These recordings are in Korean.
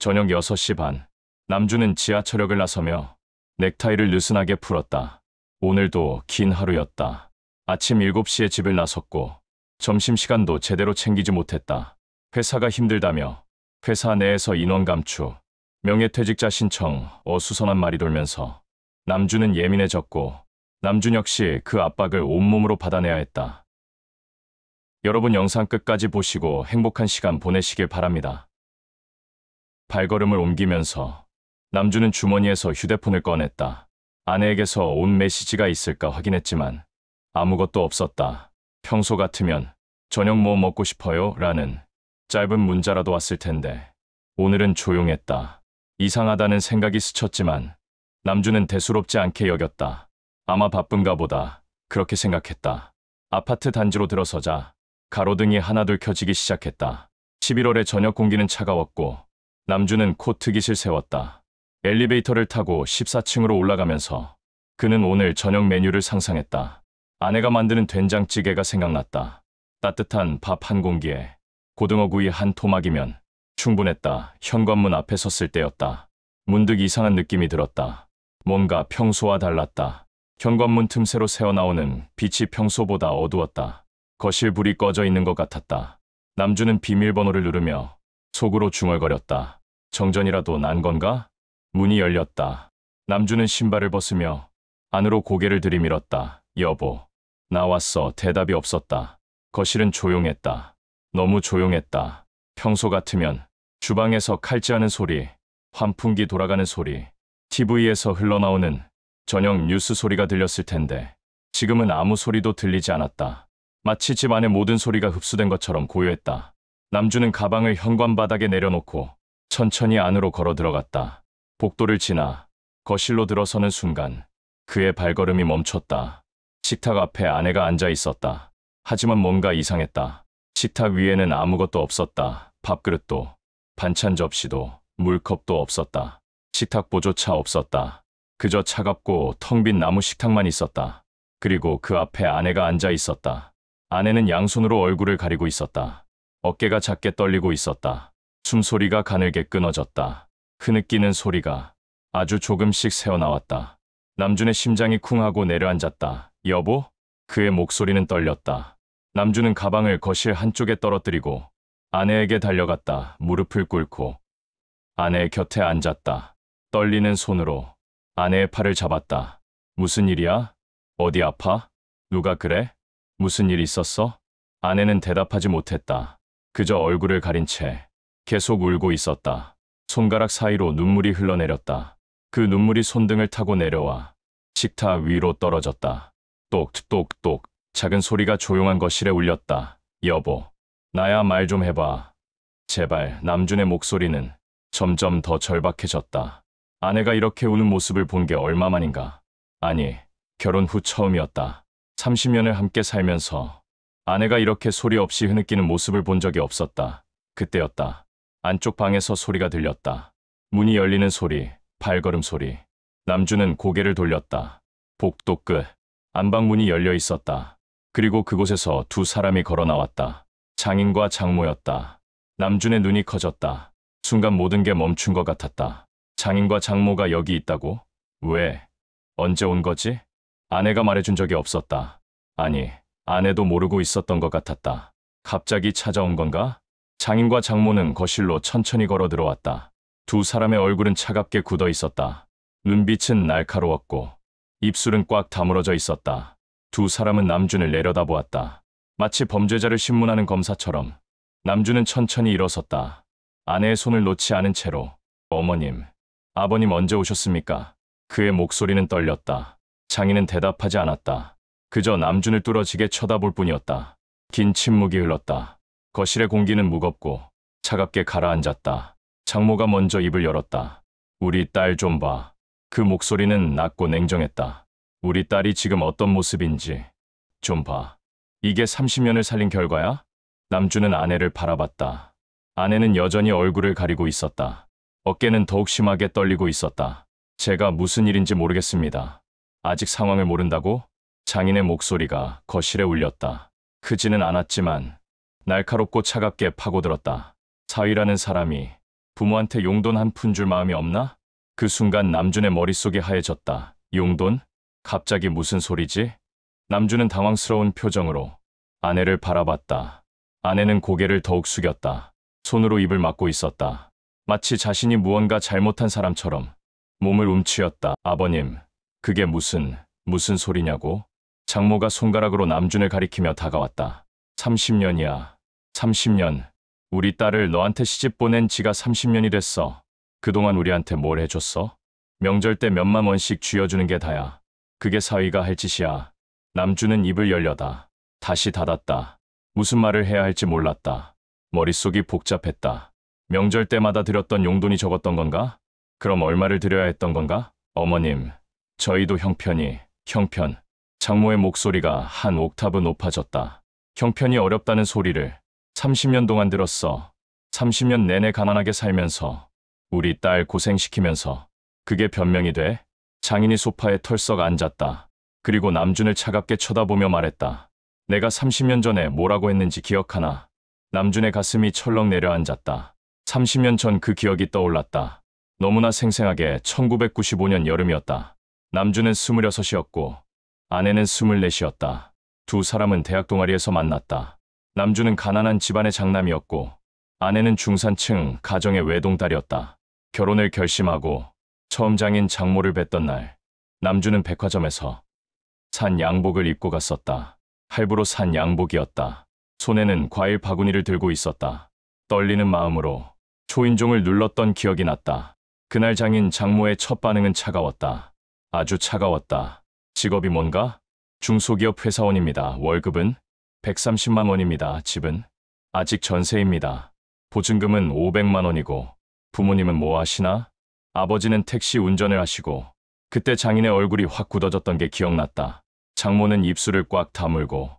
저녁 6시 반. 남주는 지하철역을 나서며 넥타이를 느슨하게 풀었다. 오늘도 긴 하루였다. 아침 7시에 집을 나섰고 점심시간도 제대로 챙기지 못했다. 회사가 힘들다며 회사 내에서 인원 감축, 명예퇴직자 신청, 어수선한 말이 돌면서 남주는 예민해졌고 남준 역시 그 압박을 온몸으로 받아내야 했다. 여러분 영상 끝까지 보시고 행복한 시간 보내시길 바랍니다. 발걸음을 옮기면서 남주는 주머니에서 휴대폰을 꺼냈다. 아내에게서 온 메시지가 있을까 확인했지만 아무것도 없었다. 평소 같으면 저녁 뭐 먹고 싶어요? 라는 짧은 문자라도 왔을 텐데 오늘은 조용했다. 이상하다는 생각이 스쳤지만 남주는 대수롭지 않게 여겼다. 아마 바쁜가 보다. 그렇게 생각했다. 아파트 단지로 들어서자 가로등이 하나둘 켜지기 시작했다. 11월의 저녁 공기는 차가웠고 남주는 코트깃을 세웠다. 엘리베이터를 타고 14층으로 올라가면서 그는 오늘 저녁 메뉴를 상상했다. 아내가 만드는 된장찌개가 생각났다. 따뜻한 밥 한 공기에 고등어구이 한 토막이면 충분했다. 현관문 앞에 섰을 때였다. 문득 이상한 느낌이 들었다. 뭔가 평소와 달랐다. 현관문 틈새로 새어나오는 빛이 평소보다 어두웠다. 거실 불이 꺼져 있는 것 같았다. 남주는 비밀번호를 누르며 속으로 중얼거렸다. 정전이라도 난 건가? 문이 열렸다. 남주는 신발을 벗으며 안으로 고개를 들이밀었다. 여보, 나왔어. 대답이 없었다. 거실은 조용했다. 너무 조용했다. 평소 같으면 주방에서 칼질하는 소리, 환풍기 돌아가는 소리, TV에서 흘러나오는 저녁 뉴스 소리가 들렸을 텐데 지금은 아무 소리도 들리지 않았다. 마치 집 안의 모든 소리가 흡수된 것처럼 고요했다. 남주는 가방을 현관 바닥에 내려놓고 천천히 안으로 걸어 들어갔다. 복도를 지나 거실로 들어서는 순간 그의 발걸음이 멈췄다. 식탁 앞에 아내가 앉아 있었다. 하지만 뭔가 이상했다. 식탁 위에는 아무것도 없었다. 밥그릇도, 반찬 접시도, 물컵도 없었다. 식탁보조차 없었다. 그저 차갑고 텅 빈 나무 식탁만 있었다. 그리고 그 앞에 아내가 앉아 있었다. 아내는 양손으로 얼굴을 가리고 있었다. 어깨가 작게 떨리고 있었다. 숨소리가 가늘게 끊어졌다. 흐느끼는 소리가 아주 조금씩 새어나왔다. 남준의 심장이 쿵하고 내려앉았다. 여보? 그의 목소리는 떨렸다. 남준은 가방을 거실 한쪽에 떨어뜨리고 아내에게 달려갔다. 무릎을 꿇고 아내의 곁에 앉았다. 떨리는 손으로 아내의 팔을 잡았다. 무슨 일이야? 어디 아파? 누가 그래? 무슨 일 있었어? 아내는 대답하지 못했다. 그저 얼굴을 가린 채 계속 울고 있었다. 손가락 사이로 눈물이 흘러내렸다. 그 눈물이 손등을 타고 내려와 식탁 위로 떨어졌다. 똑똑똑 작은 소리가 조용한 거실에 울렸다. 여보, 나야 말 좀 해봐. 제발. 남준의 목소리는 점점 더 절박해졌다. 아내가 이렇게 우는 모습을 본 게 얼마만인가. 아니, 결혼 후 처음이었다. 30년을 함께 살면서 아내가 이렇게 소리 없이 흐느끼는 모습을 본 적이 없었다. 그때였다. 안쪽 방에서 소리가 들렸다. 문이 열리는 소리, 발걸음 소리. 남주는 고개를 돌렸다. 복도 끝. 안방문이 열려 있었다. 그리고 그곳에서 두 사람이 걸어 나왔다. 장인과 장모였다. 남준의 눈이 커졌다. 순간 모든 게 멈춘 것 같았다. 장인과 장모가 여기 있다고? 왜? 언제 온 거지? 아내가 말해준 적이 없었다. 아니, 아내도 모르고 있었던 것 같았다. 갑자기 찾아온 건가? 장인과 장모는 거실로 천천히 걸어 들어왔다. 두 사람의 얼굴은 차갑게 굳어 있었다. 눈빛은 날카로웠고 입술은 꽉 다물어져 있었다. 두 사람은 남준을 내려다보았다. 마치 범죄자를 신문하는 검사처럼. 남준은 천천히 일어섰다. 아내의 손을 놓지 않은 채로. 어머님, 아버님 언제 오셨습니까? 그의 목소리는 떨렸다. 장인은 대답하지 않았다. 그저 남준을 뚫어지게 쳐다볼 뿐이었다. 긴 침묵이 흘렀다. 거실의 공기는 무겁고 차갑게 가라앉았다. 장모가 먼저 입을 열었다. 우리 딸 좀 봐. 그 목소리는 낮고 냉정했다. 우리 딸이 지금 어떤 모습인지 좀 봐. 이게 30년을 살린 결과야? 남준은 아내를 바라봤다. 아내는 여전히 얼굴을 가리고 있었다. 어깨는 더욱 심하게 떨리고 있었다. 제가 무슨 일인지 모르겠습니다. 아직 상황을 모른다고? 장인의 목소리가 거실에 울렸다. 크지는 않았지만 날카롭고 차갑게 파고들었다. 사위라는 사람이 부모한테 용돈 한 푼 줄 마음이 없나? 그 순간 남준의 머릿속이 하얘졌다. 용돈? 갑자기 무슨 소리지? 남준은 당황스러운 표정으로 아내를 바라봤다. 아내는 고개를 더욱 숙였다. 손으로 입을 막고 있었다. 마치 자신이 무언가 잘못한 사람처럼 몸을 움츠렸다. 아버님, 그게 무슨 소리냐고? 장모가 손가락으로 남준을 가리키며 다가왔다. 30년이야. 30년. 우리 딸을 너한테 시집 보낸 지가 30년이 됐어. 그동안 우리한테 뭘 해줬어? 명절 때 몇만 원씩 쥐어주는 게 다야. 그게 사위가 할 짓이야. 남준은 입을 열려다 다시 닫았다. 무슨 말을 해야 할지 몰랐다. 머릿속이 복잡했다. 명절 때마다 드렸던 용돈이 적었던 건가? 그럼 얼마를 드려야 했던 건가? 어머님, 저희도 형편. 장모의 목소리가 한 옥타브 높아졌다. 형편이 어렵다는 소리를 30년 동안 들었어. 30년 내내 가난하게 살면서 우리 딸 고생시키면서 그게 변명이 돼? 장인이 소파에 털썩 앉았다. 그리고 남준을 차갑게 쳐다보며 말했다. 내가 30년 전에 뭐라고 했는지 기억하나? 남준의 가슴이 철렁 내려앉았다. 30년 전 그 기억이 떠올랐다. 너무나 생생하게 1995년 여름이었다. 남준은 26이었고 아내는 24이었다. 두 사람은 대학 동아리에서 만났다. 남준은 가난한 집안의 장남이었고 아내는 중산층 가정의 외동딸이었다. 결혼을 결심하고 처음 장인 장모를 뵀던 날, 남준은 백화점에서 산 양복을 입고 갔었다. 할부로 산 양복이었다. 손에는 과일 바구니를 들고 있었다. 떨리는 마음으로 초인종을 눌렀던 기억이 났다. 그날 장인 장모의 첫 반응은 차가웠다. 아주 차가웠다. 직업이 뭔가? 중소기업 회사원입니다. 월급은? 130만 원입니다. 집은? 아직 전세입니다. 보증금은 500만 원이고 부모님은 뭐 하시나? 아버지는 택시 운전을 하시고 그때 장인의 얼굴이 확 굳어졌던 게 기억났다. 장모는 입술을 꽉 다물고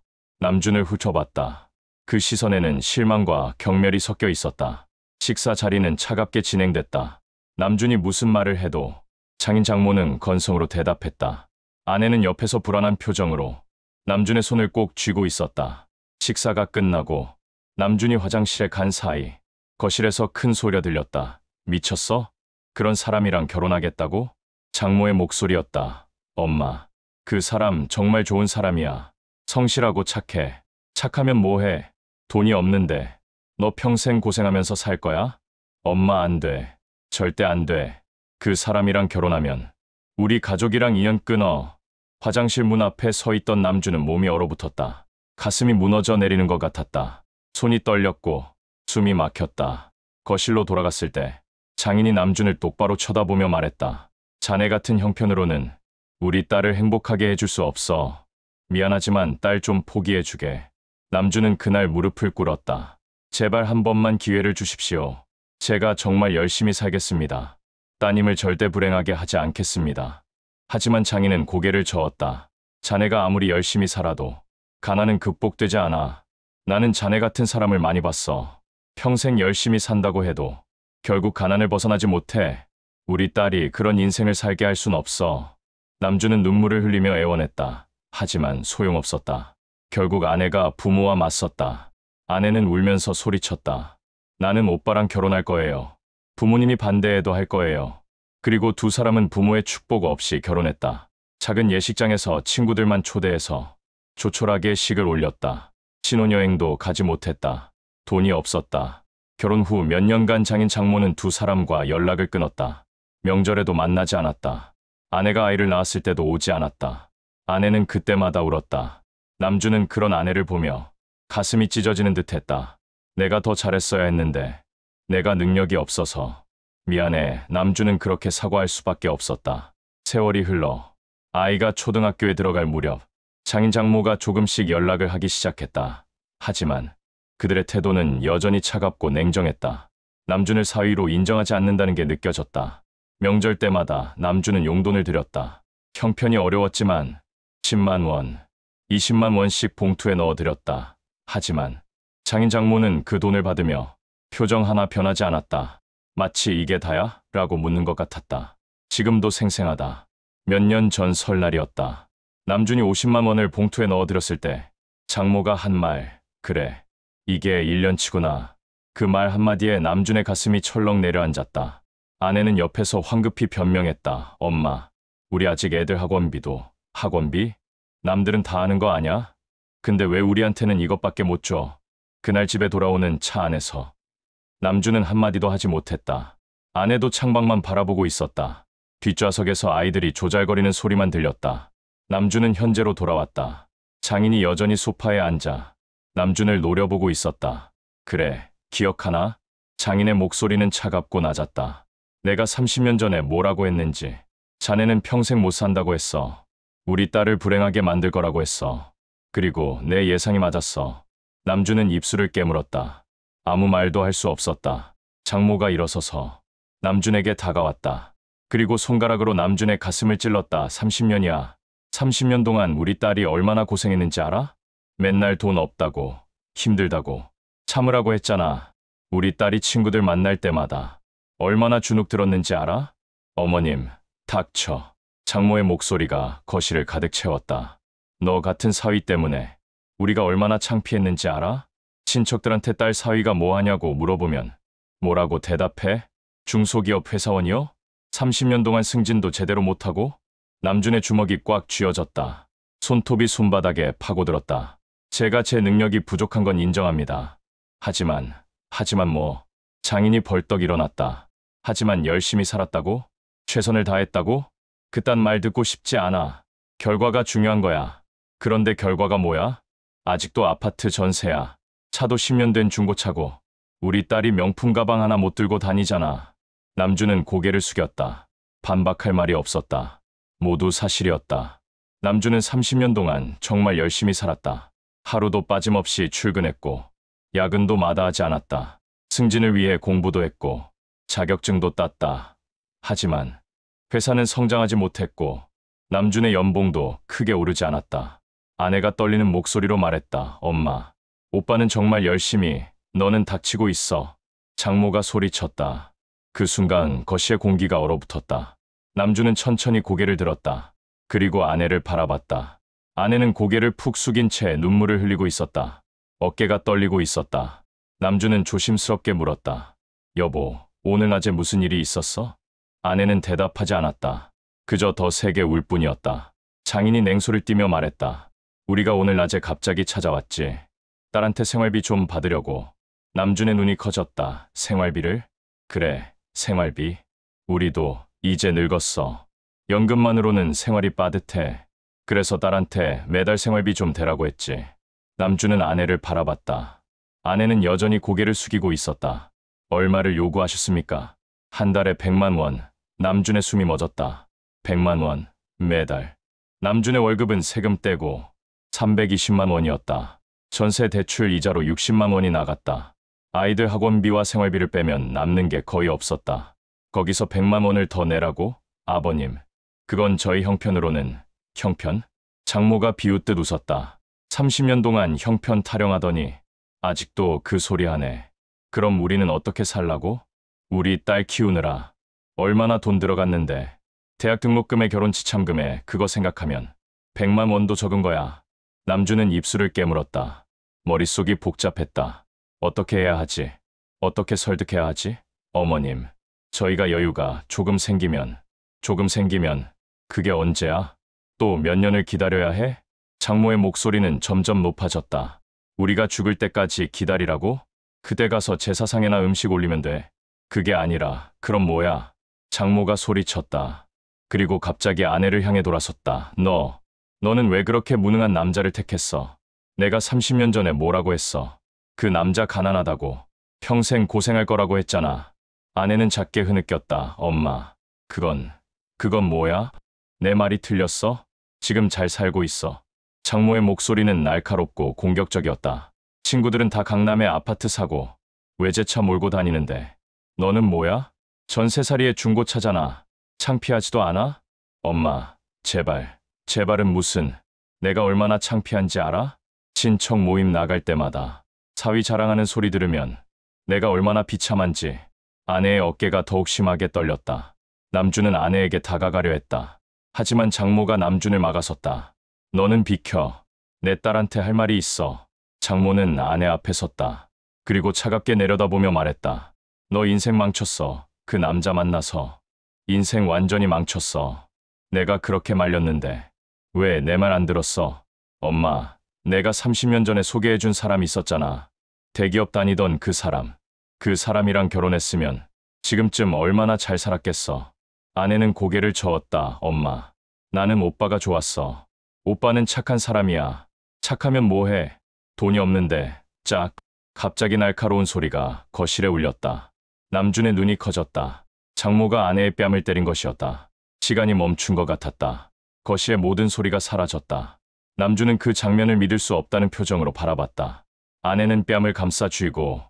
남준을 훑어봤다. 그 시선에는 실망과 경멸이 섞여 있었다. 식사 자리는 차갑게 진행됐다. 남준이 무슨 말을 해도 장인 장모는 건성으로 대답했다. 아내는 옆에서 불안한 표정으로 남준의 손을 꼭 쥐고 있었다. 식사가 끝나고 남준이 화장실에 간 사이 거실에서 큰 소리가 들렸다. 미쳤어? 그런 사람이랑 결혼하겠다고? 장모의 목소리였다. 엄마, 그 사람 정말 좋은 사람이야. 성실하고 착해. 착하면 뭐해? 돈이 없는데 너 평생 고생하면서 살 거야? 엄마 안 돼. 절대 안 돼. 그 사람이랑 결혼하면 우리 가족이랑 인연 끊어. 화장실 문 앞에 서 있던 남준은 몸이 얼어붙었다. 가슴이 무너져 내리는 것 같았다. 손이 떨렸고 숨이 막혔다. 거실로 돌아갔을 때 장인이 남준을 똑바로 쳐다보며 말했다. 자네 같은 형편으로는 우리 딸을 행복하게 해줄 수 없어. 미안하지만 딸 좀 포기해주게. 남준은 그날 무릎을 꿇었다. 제발 한 번만 기회를 주십시오. 제가 정말 열심히 살겠습니다. 따님을 절대 불행하게 하지 않겠습니다. 하지만 장인은 고개를 저었다. 자네가 아무리 열심히 살아도 가난은 극복되지 않아. 나는 자네 같은 사람을 많이 봤어. 평생 열심히 산다고 해도 결국 가난을 벗어나지 못해. 우리 딸이 그런 인생을 살게 할 순 없어. 남준은 눈물을 흘리며 애원했다. 하지만 소용없었다. 결국 아내가 부모와 맞섰다. 아내는 울면서 소리쳤다. 나는 오빠랑 결혼할 거예요. 부모님이 반대해도 할 거예요. 그리고 두 사람은 부모의 축복 없이 결혼했다. 작은 예식장에서 친구들만 초대해서 조촐하게 식을 올렸다. 신혼여행도 가지 못했다. 돈이 없었다. 결혼 후 몇 년간 장인 장모는 두 사람과 연락을 끊었다. 명절에도 만나지 않았다. 아내가 아이를 낳았을 때도 오지 않았다. 아내는 그때마다 울었다. 남준은 그런 아내를 보며 가슴이 찢어지는 듯했다. 내가 더 잘했어야 했는데 내가 능력이 없어서 미안해. 남준은 그렇게 사과할 수밖에 없었다. 세월이 흘러 아이가 초등학교에 들어갈 무렵 장인 장모가 조금씩 연락을 하기 시작했다. 하지만 그들의 태도는 여전히 차갑고 냉정했다. 남준을 사위로 인정하지 않는다는 게 느껴졌다. 명절 때마다 남준은 용돈을 드렸다. 형편이 어려웠지만 10만 원, 20만 원씩 봉투에 넣어드렸다. 하지만 장인 장모는 그 돈을 받으며 표정 하나 변하지 않았다. 마치 이게 다야? 라고 묻는 것 같았다. 지금도 생생하다. 몇 년 전 설날이었다. 남준이 50만 원을 봉투에 넣어드렸을 때 장모가 한 말, 그래, 이게 1년치구나. 그 말 한마디에 남준의 가슴이 철렁 내려앉았다. 아내는 옆에서 황급히 변명했다. 엄마, 우리 아직 애들 학원비도. 학원비? 남들은 다 아는 거 아냐? 근데 왜 우리한테는 이것밖에 못 줘? 그날 집에 돌아오는 차 안에서 남준은 한마디도 하지 못했다. 아내도 창밖만 바라보고 있었다. 뒷좌석에서 아이들이 조잘거리는 소리만 들렸다. 남준은 현재로 돌아왔다. 장인이 여전히 소파에 앉아 남준을 노려보고 있었다. 그래, 기억하나? 장인의 목소리는 차갑고 낮았다. 내가 30년 전에 뭐라고 했는지. 자네는 평생 못 산다고 했어. 우리 딸을 불행하게 만들 거라고 했어. 그리고 내 예상이 맞았어. 남준은 입술을 깨물었다. 아무 말도 할 수 없었다. 장모가 일어서서 남준에게 다가왔다. 그리고 손가락으로 남준의 가슴을 찔렀다. 30년이야. 30년 동안 우리 딸이 얼마나 고생했는지 알아? 맨날 돈 없다고, 힘들다고, 참으라고 했잖아. 우리 딸이 친구들 만날 때마다 얼마나 주눅 들었는지 알아? 어머님, 닥쳐. 장모의 목소리가 거실을 가득 채웠다. 너 같은 사위 때문에 우리가 얼마나 창피했는지 알아? 친척들한테 딸 사위가 뭐 하냐고 물어보면 뭐라고 대답해? 중소기업 회사원이요? 30년 동안 승진도 제대로 못하고? 남준의 주먹이 꽉 쥐어졌다. 손톱이 손바닥에 파고들었다. 제가 제 능력이 부족한 건 인정합니다. 하지만 뭐. 장인이 벌떡 일어났다. 하지만 열심히 살았다고? 최선을 다했다고? 그딴 말 듣고 싶지 않아. 결과가 중요한 거야. 그런데 결과가 뭐야? 아직도 아파트 전세야. 차도 10년 된 중고차고. 우리 딸이 명품 가방 하나 못 들고 다니잖아. 남준은 고개를 숙였다. 반박할 말이 없었다. 모두 사실이었다. 남준은 30년 동안 정말 열심히 살았다. 하루도 빠짐없이 출근했고 야근도 마다하지 않았다. 승진을 위해 공부도 했고 자격증도 땄다. 하지만 회사는 성장하지 못했고 남준의 연봉도 크게 오르지 않았다. 아내가 떨리는 목소리로 말했다. 엄마, 오빠는 정말 열심히, 너는 닥치고 있어. 장모가 소리쳤다. 그 순간 거실의 공기가 얼어붙었다. 남준은 천천히 고개를 들었다. 그리고 아내를 바라봤다. 아내는 고개를 푹 숙인 채 눈물을 흘리고 있었다. 어깨가 떨리고 있었다. 남준은 조심스럽게 물었다. 여보, 오늘 낮에 무슨 일이 있었어? 아내는 대답하지 않았다. 그저 더 세게 울 뿐이었다. 장인이 냉소를 띠며 말했다. 우리가 오늘 낮에 갑자기 찾아왔지. 딸한테 생활비 좀 받으려고. 남준의 눈이 커졌다. 생활비를? 그래, 생활비. 우리도 이제 늙었어. 연금만으로는 생활이 빠듯해. 그래서 딸한테 매달 생활비 좀 대라고 했지. 남준은 아내를 바라봤다. 아내는 여전히 고개를 숙이고 있었다. 얼마를 요구하셨습니까? 한 달에 100만 원. 남준의 숨이 멎었다. 100만 원, 매달. 남준의 월급은 세금 떼고 320만 원이었다. 전세 대출 이자로 60만 원이 나갔다. 아이들 학원비와 생활비를 빼면 남는 게 거의 없었다. 거기서 100만 원을 더 내라고? 아버님, 그건 저희 형편으로는. 형편? 장모가 비웃듯 웃었다. 30년 동안 형편 타령하더니 아직도 그 소리 하네. 그럼 우리는 어떻게 살라고? 우리 딸 키우느라 얼마나 돈 들어갔는데. 대학 등록금에 결혼 지참금에 그거 생각하면 100만 원도 적은 거야. 남준은 입술을 깨물었다. 머릿속이 복잡했다. 어떻게 해야 하지? 어떻게 설득해야 하지? 어머님, 저희가 여유가 조금 생기면 그게 언제야? 또 몇 년을 기다려야 해? 장모의 목소리는 점점 높아졌다. 우리가 죽을 때까지 기다리라고? 그때 가서 제사상에나 음식 올리면 돼. 그게 아니라 그럼 뭐야? 장모가 소리쳤다. 그리고 갑자기 아내를 향해 돌아섰다. 너는 왜 그렇게 무능한 남자를 택했어? 내가 30년 전에 뭐라고 했어? 그 남자 가난하다고. 평생 고생할 거라고 했잖아. 아내는 작게 흐느꼈다. 엄마, 그건 뭐야? 내 말이 틀렸어? 지금 잘 살고 있어. 장모의 목소리는 날카롭고 공격적이었다. 친구들은 다 강남에 아파트 사고 외제차 몰고 다니는데 너는 뭐야? 전세살이의 중고차잖아. 창피하지도 않아? 엄마, 제발은 무슨. 내가 얼마나 창피한지 알아? 친척 모임 나갈 때마다 사위 자랑하는 소리 들으면 내가 얼마나 비참한지. 아내의 어깨가 더욱 심하게 떨렸다. 남준은 아내에게 다가가려 했다. 하지만 장모가 남준을 막아섰다. 너는 비켜. 내 딸한테 할 말이 있어. 장모는 아내 앞에 섰다. 그리고 차갑게 내려다보며 말했다. 너 인생 망쳤어. 그 남자 만나서. 인생 완전히 망쳤어. 내가 그렇게 말렸는데 왜 내 말 안 들었어? 엄마, 내가 30년 전에 소개해준 사람 있었잖아. 대기업 다니던 그 사람. 그 사람이랑 결혼했으면 지금쯤 얼마나 잘 살았겠어. 아내는 고개를 저었다. 엄마, 나는 오빠가 좋았어. 오빠는 착한 사람이야. 착하면 뭐해? 돈이 없는데. 짝. 갑자기 날카로운 소리가 거실에 울렸다. 남준의 눈이 커졌다. 장모가 아내의 뺨을 때린 것이었다. 시간이 멈춘 것 같았다. 거실의 모든 소리가 사라졌다. 남준은 그 장면을 믿을 수 없다는 표정으로 바라봤다. 아내는 뺨을 감싸 쥐고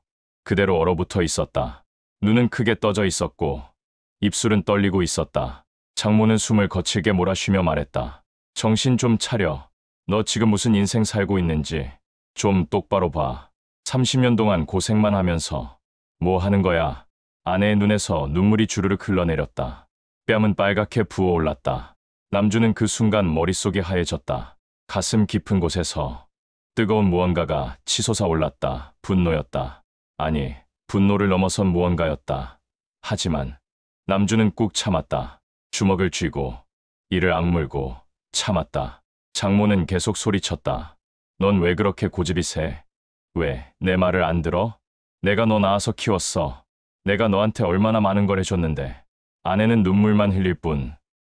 그대로 얼어붙어 있었다. 눈은 크게 떠져 있었고 입술은 떨리고 있었다. 장모는 숨을 거칠게 몰아쉬며 말했다. 정신 좀 차려. 너 지금 무슨 인생 살고 있는지 좀 똑바로 봐. 30년 동안 고생만 하면서 뭐 하는 거야? 아내의 눈에서 눈물이 주르륵 흘러내렸다. 뺨은 빨갛게 부어올랐다. 남준은 그 순간 머릿속이 하얘졌다. 가슴 깊은 곳에서 뜨거운 무언가가 치솟아 올랐다. 분노였다. 아니, 분노를 넘어선 무언가였다. 하지만 남준은 꾹 참았다. 주먹을 쥐고 이를 악물고 참았다. 장모는 계속 소리쳤다. 넌 왜 그렇게 고집이 세? 왜 내 말을 안 들어? 내가 너 낳아서 키웠어. 내가 너한테 얼마나 많은 걸 해줬는데. 아내는 눈물만 흘릴 뿐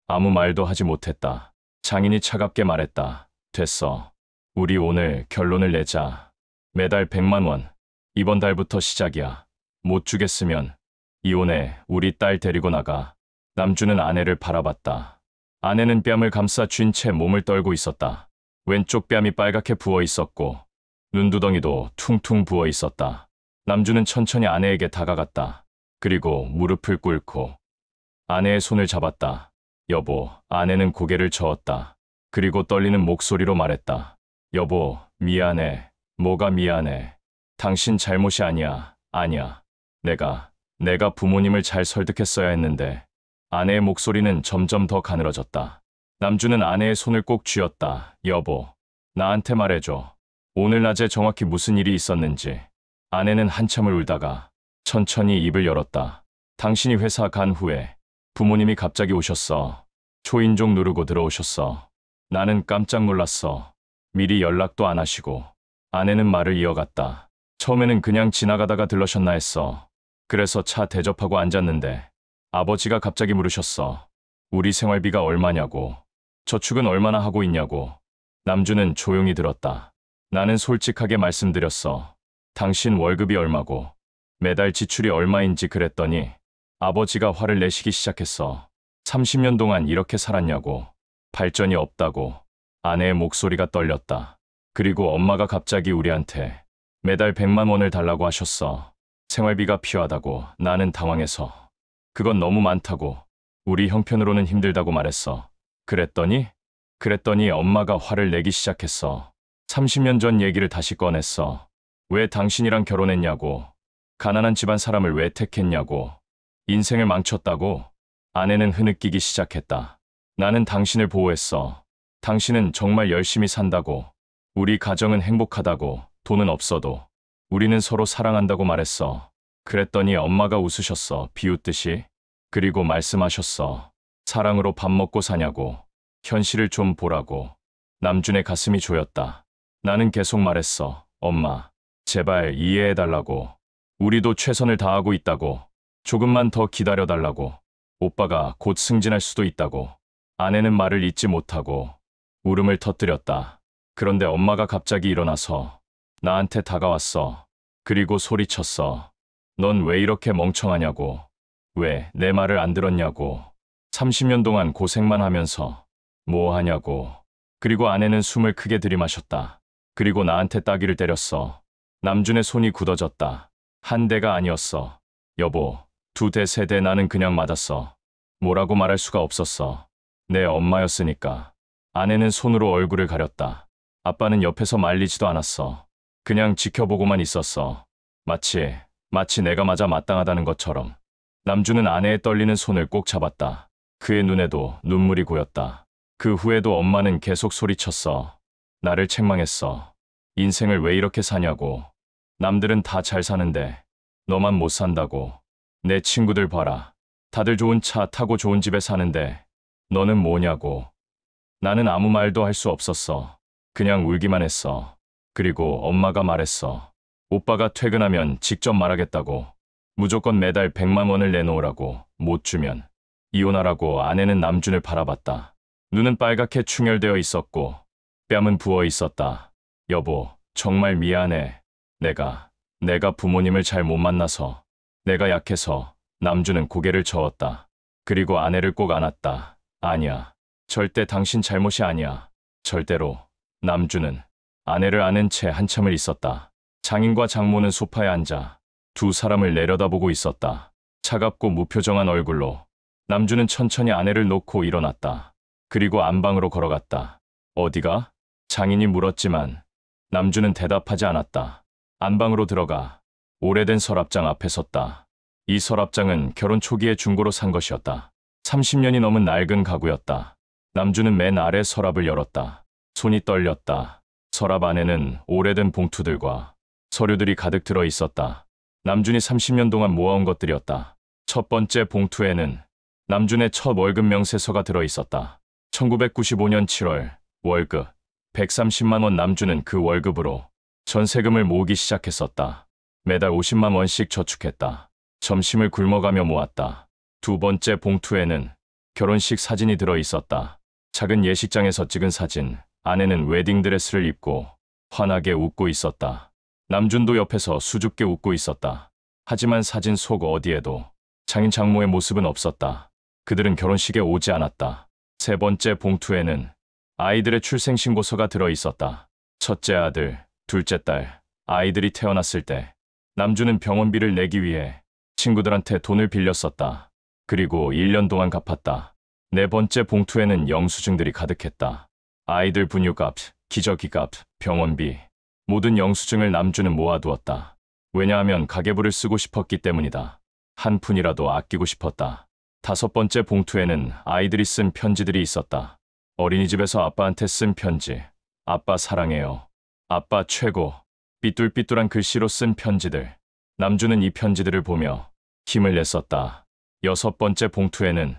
아무 말도 하지 못했다. 장인이 차갑게 말했다. 됐어. 우리 오늘 결론을 내자. 매달 100만 원. 이번 달부터 시작이야. 못 주겠으면 이혼해. 우리 딸 데리고 나가. 남준은 아내를 바라봤다. 아내는 뺨을 감싸 쥔 채 몸을 떨고 있었다. 왼쪽 뺨이 빨갛게 부어 있었고 눈두덩이도 퉁퉁 부어 있었다. 남준은 천천히 아내에게 다가갔다. 그리고 무릎을 꿇고 아내의 손을 잡았다. 여보, 아내는 고개를 저었다. 그리고 떨리는 목소리로 말했다. 여보, 미안해. 뭐가 미안해. 당신 잘못이 아니야. 아니야. 내가 부모님을 잘 설득했어야 했는데. 아내의 목소리는 점점 더 가늘어졌다. 남준은 아내의 손을 꼭 쥐었다. 여보, 나한테 말해줘. 오늘 낮에 정확히 무슨 일이 있었는지. 아내는 한참을 울다가 천천히 입을 열었다. 당신이 회사 간 후에 부모님이 갑자기 오셨어. 초인종 누르고 들어오셨어. 나는 깜짝 놀랐어. 미리 연락도 안 하시고. 아내는 말을 이어갔다. 처음에는 그냥 지나가다가 들러셨나 했어. 그래서 차 대접하고 앉았는데 아버지가 갑자기 물으셨어. 우리 생활비가 얼마냐고. 저축은 얼마나 하고 있냐고. 남준은 조용히 들었다. 나는 솔직하게 말씀드렸어. 당신 월급이 얼마고 매달 지출이 얼마인지 그랬더니 아버지가 화를 내시기 시작했어. 30년 동안 이렇게 살았냐고. 발전이 없다고. 아내의 목소리가 떨렸다. 그리고 엄마가 갑자기 우리한테 매달 100만 원을 달라고 하셨어. 생활비가 필요하다고. 나는 당황해서 그건 너무 많다고. 우리 형편으로는 힘들다고 말했어. 그랬더니 엄마가 화를 내기 시작했어. 30년 전 얘기를 다시 꺼냈어. 왜 당신이랑 결혼했냐고. 가난한 집안 사람을 왜 택했냐고. 인생을 망쳤다고. 아내는 흐느끼기 시작했다. 나는 당신을 보호했어. 당신은 정말 열심히 산다고. 우리 가정은 행복하다고. 돈은 없어도. 우리는 서로 사랑한다고 말했어. 그랬더니 엄마가 웃으셨어. 비웃듯이. 그리고 말씀하셨어. 사랑으로 밥 먹고 사냐고. 현실을 좀 보라고. 남준의 가슴이 조였다. 나는 계속 말했어. 엄마, 제발 이해해달라고. 우리도 최선을 다하고 있다고. 조금만 더 기다려달라고. 오빠가 곧 승진할 수도 있다고. 아내는 말을 잇지 못하고 울음을 터뜨렸다. 그런데 엄마가 갑자기 일어나서 나한테 다가왔어. 그리고 소리쳤어. 넌 왜 이렇게 멍청하냐고. 왜 내 말을 안 들었냐고. 30년 동안 고생만 하면서 뭐 하냐고. 그리고 아내는 숨을 크게 들이마셨다. 그리고 나한테 따귀를 때렸어. 남준의 손이 굳어졌다. 한 대가 아니었어. 여보, 2대, 3대 나는 그냥 맞았어. 뭐라고 말할 수가 없었어. 내 엄마였으니까. 아내는 손으로 얼굴을 가렸다. 아빠는 옆에서 말리지도 않았어. 그냥 지켜보고만 있었어. 마치 내가 맞아 마땅하다는 것처럼. 남준은 아내의 떨리는 손을 꼭 잡았다. 그의 눈에도 눈물이 고였다. 그 후에도 엄마는 계속 소리쳤어. 나를 책망했어. 인생을 왜 이렇게 사냐고. 남들은 다 잘 사는데 너만 못 산다고. 내 친구들 봐라. 다들 좋은 차 타고 좋은 집에 사는데 너는 뭐냐고. 나는 아무 말도 할 수 없었어. 그냥 울기만 했어. 그리고 엄마가 말했어. 오빠가 퇴근하면 직접 말하겠다고. 무조건 매달 100만 원을 내놓으라고. 못 주면 이혼하라고. 아내는 남준을 바라봤다. 눈은 빨갛게 충혈되어 있었고 뺨은 부어 있었다. 여보, 정말 미안해. 내가 부모님을 잘 못 만나서, 내가 약해서. 남준은 고개를 저었다. 그리고 아내를 꼭 안았다. 아니야. 절대 당신 잘못이 아니야. 절대로. 남준은 아내를 안은 채 한참을 있었다. 장인과 장모는 소파에 앉아 두 사람을 내려다보고 있었다. 차갑고 무표정한 얼굴로. 남준은 천천히 아내를 놓고 일어났다. 그리고 안방으로 걸어갔다. 어디가? 장인이 물었지만 남준은 대답하지 않았다. 안방으로 들어가 오래된 서랍장 앞에 섰다. 이 서랍장은 결혼 초기에 중고로 산 것이었다. 30년이 넘은 낡은 가구였다. 남준은 맨 아래 서랍을 열었다. 손이 떨렸다. 서랍 안에는 오래된 봉투들과 서류들이 가득 들어 있었다. 남준이 30년 동안 모아온 것들이었다. 첫 번째 봉투에는 남준의 첫 월급 명세서가 들어 있었다. 1995년 7월 월급 130만 원. 남준은 그 월급으로 전세금을 모으기 시작했었다. 매달 50만 원씩 저축했다. 점심을 굶어가며 모았다. 두 번째 봉투에는 결혼식 사진이 들어 있었다. 작은 예식장에서 찍은 사진. 아내는 웨딩드레스를 입고 환하게 웃고 있었다. 남준도 옆에서 수줍게 웃고 있었다. 하지만 사진 속 어디에도 장인 장모의 모습은 없었다. 그들은 결혼식에 오지 않았다. 세 번째 봉투에는 아이들의 출생신고서가 들어 있었다. 첫째 아들, 둘째 딸, 아이들이 태어났을 때 남준은 병원비를 내기 위해 친구들한테 돈을 빌렸었다. 그리고 1년 동안 갚았다. 네 번째 봉투에는 영수증들이 가득했다. 아이들 분유값, 기저귀값, 병원비, 모든 영수증을 남준은 모아두었다. 왜냐하면 가계부를 쓰고 싶었기 때문이다. 한 푼이라도 아끼고 싶었다. 다섯 번째 봉투에는 아이들이 쓴 편지들이 있었다. 어린이집에서 아빠한테 쓴 편지. 아빠 사랑해요. 아빠 최고. 삐뚤삐뚤한 글씨로 쓴 편지들. 남준은 이 편지들을 보며 힘을 냈었다. 여섯 번째 봉투에는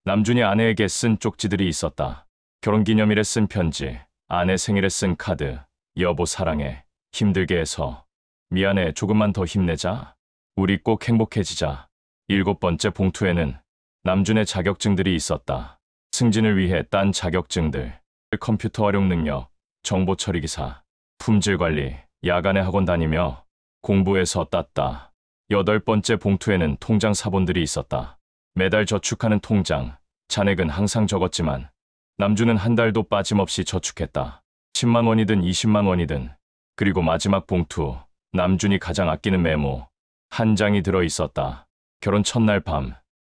남준이 아내에게 쓴 쪽지들이 있었다. 결혼기념일에 쓴 편지, 아내 생일에 쓴 카드. 여보 사랑해. 힘들게 해서. 미안해. 조금만 더 힘내자. 우리 꼭 행복해지자. 일곱 번째 봉투에는 남준의 자격증들이 있었다. 승진을 위해 딴 자격증들, 컴퓨터 활용 능력, 정보 처리 기사, 품질 관리, 야간에 학원 다니며 공부해서 땄다. 여덟 번째 봉투에는 통장 사본들이 있었다. 매달 저축하는 통장, 잔액은 항상 적었지만 남준은 한 달도 빠짐없이 저축했다. 10만 원이든 20만 원이든. 그리고 마지막 봉투, 남준이 가장 아끼는 메모 한 장이 들어 있었다. 결혼 첫날 밤,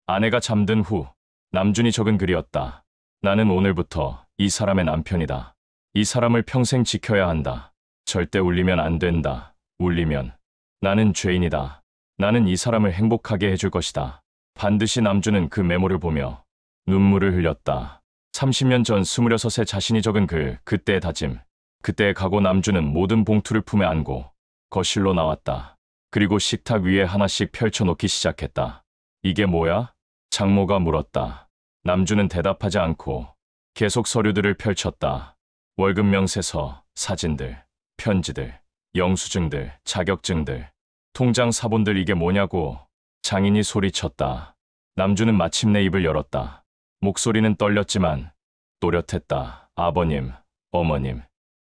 아내가 잠든 후 남준이 적은 글이었다. 나는 오늘부터 이 사람의 남편이다. 이 사람을 평생 지켜야 한다. 절대 울리면 안 된다. 울리면 나는 죄인이다. 나는 이 사람을 행복하게 해줄 것이다. 반드시. 남준은 그 메모를 보며 눈물을 흘렸다. 30년 전 26세 자신이 적은 글, 그때의 다짐, 그때의 각오. 남준은 모든 봉투를 품에 안고 거실로 나왔다. 그리고 식탁 위에 하나씩 펼쳐놓기 시작했다. 이게 뭐야? 장모가 물었다. 남준은 대답하지 않고 계속 서류들을 펼쳤다. 월급 명세서, 사진들, 편지들, 영수증들, 자격증들, 통장 사본들. 이게 뭐냐고. 장인이 소리쳤다. 남준은 마침내 입을 열었다. 목소리는 떨렸지만 또렷했다. 아버님, 어머님,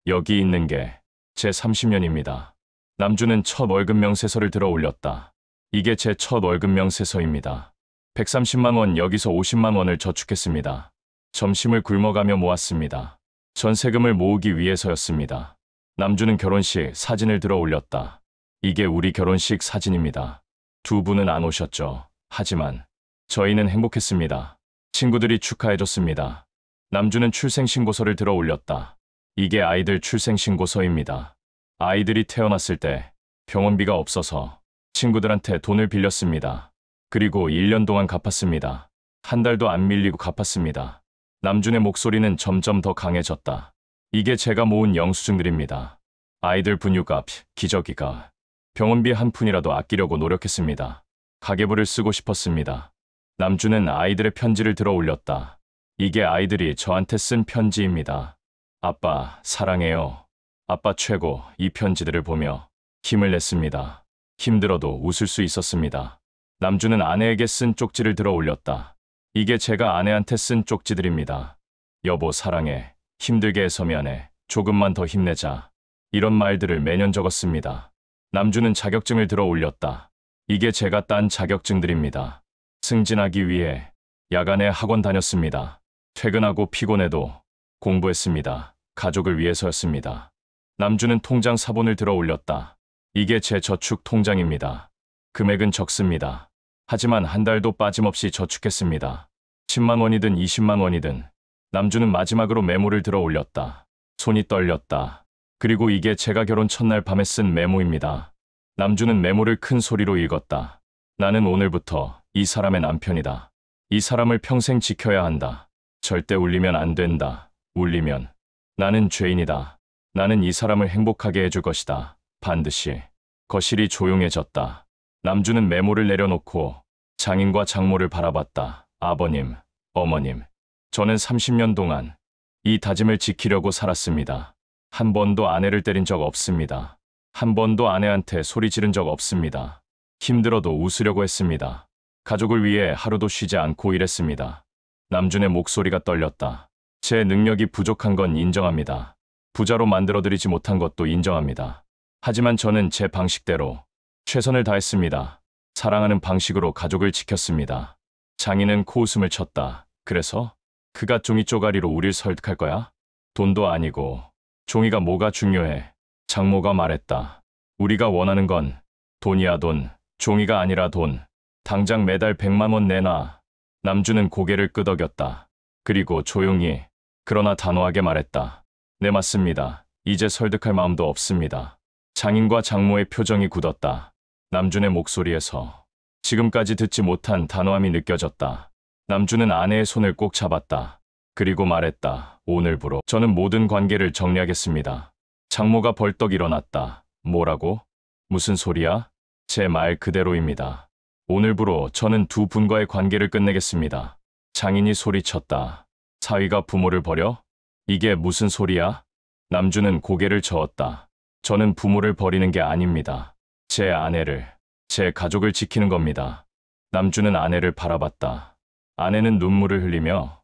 여기 있는 게 제 30년입니다. 남준은 첫 월급 명세서를 들어 올렸다. 이게 제 첫 월급 명세서입니다. 130만 원, 여기서 50만 원을 저축했습니다. 점심을 굶어가며 모았습니다. 전세금을 모으기 위해서였습니다. 남준은 결혼식 사진을 들어 올렸다. 이게 우리 결혼식 사진입니다. 두 분은 안 오셨죠. 하지만 저희는 행복했습니다. 친구들이 축하해줬습니다. 남준은 출생신고서를 들어 올렸다. 이게 아이들 출생신고서입니다. 아이들이 태어났을 때 병원비가 없어서 친구들한테 돈을 빌렸습니다. 그리고 1년 동안 갚았습니다. 한 달도 안 밀리고 갚았습니다. 남준의 목소리는 점점 더 강해졌다. 이게 제가 모은 영수증들입니다. 아이들 분유값, 기저귀값, 병원비 한 푼이라도 아끼려고 노력했습니다. 가계부를 쓰고 싶었습니다. 남주는 아이들의 편지를 들어 올렸다. 이게 아이들이 저한테 쓴 편지입니다. 아빠, 사랑해요. 아빠 최고. 이 편지들을 보며 힘을 냈습니다. 힘들어도 웃을 수 있었습니다. 남주는 아내에게 쓴 쪽지를 들어 올렸다. 이게 제가 아내한테 쓴 쪽지들입니다. 여보, 사랑해. 힘들게 해서 미안해. 조금만 더 힘내자. 이런 말들을 매년 적었습니다. 남주는 자격증을 들어 올렸다. 이게 제가 딴 자격증들입니다. 승진하기 위해 야간에 학원 다녔습니다. 퇴근하고 피곤해도 공부했습니다. 가족을 위해서였습니다. 남주는 통장 사본을 들어 올렸다. 이게 제 저축 통장입니다. 금액은 적습니다. 하지만 한 달도 빠짐없이 저축했습니다. 10만 원이든 20만 원이든. 남주는 마지막으로 메모를 들어 올렸다. 손이 떨렸다. 그리고 이게 제가 결혼 첫날 밤에 쓴 메모입니다. 남주는 메모를 큰 소리로 읽었다. 나는 오늘부터 이 사람의 남편이다. 이 사람을 평생 지켜야 한다. 절대 울리면 안 된다. 울리면 나는 죄인이다. 나는 이 사람을 행복하게 해줄 것이다. 반드시. 거실이 조용해졌다. 남주는 메모를 내려놓고 장인과 장모를 바라봤다. 아버님, 어머님, 저는 30년 동안 이 다짐을 지키려고 살았습니다. 한 번도 아내를 때린 적 없습니다. 한 번도 아내한테 소리 지른 적 없습니다. 힘들어도 웃으려고 했습니다. 가족을 위해 하루도 쉬지 않고 일했습니다. 남준의 목소리가 떨렸다. 제 능력이 부족한 건 인정합니다. 부자로 만들어드리지 못한 것도 인정합니다. 하지만 저는 제 방식대로 최선을 다했습니다. 사랑하는 방식으로 가족을 지켰습니다. 장인은 코웃음을 쳤다. 그래서? 그가 종이 쪼가리로 우릴 설득할 거야? 돈도 아니고 종이가 뭐가 중요해? 장모가 말했다. 우리가 원하는 건 돈이야 돈. 종이가 아니라 돈. 당장 매달 100만 원 내놔. 남주는 고개를 끄덕였다. 그리고 조용히 그러나 단호하게 말했다. 네, 맞습니다. 이제 설득할 마음도 없습니다. 장인과 장모의 표정이 굳었다. 남준의 목소리에서 지금까지 듣지 못한 단호함이 느껴졌다. 남준은 아내의 손을 꼭 잡았다. 그리고 말했다. 오늘부로 저는 모든 관계를 정리하겠습니다. 장모가 벌떡 일어났다. 뭐라고? 무슨 소리야? 제 말 그대로입니다. 오늘부로 저는 두 분과의 관계를 끝내겠습니다. 장인이 소리쳤다. 사위가 부모를 버려? 이게 무슨 소리야? 남주는 고개를 저었다. 저는 부모를 버리는 게 아닙니다. 제 아내를, 제 가족을 지키는 겁니다. 남주는 아내를 바라봤다. 아내는 눈물을 흘리며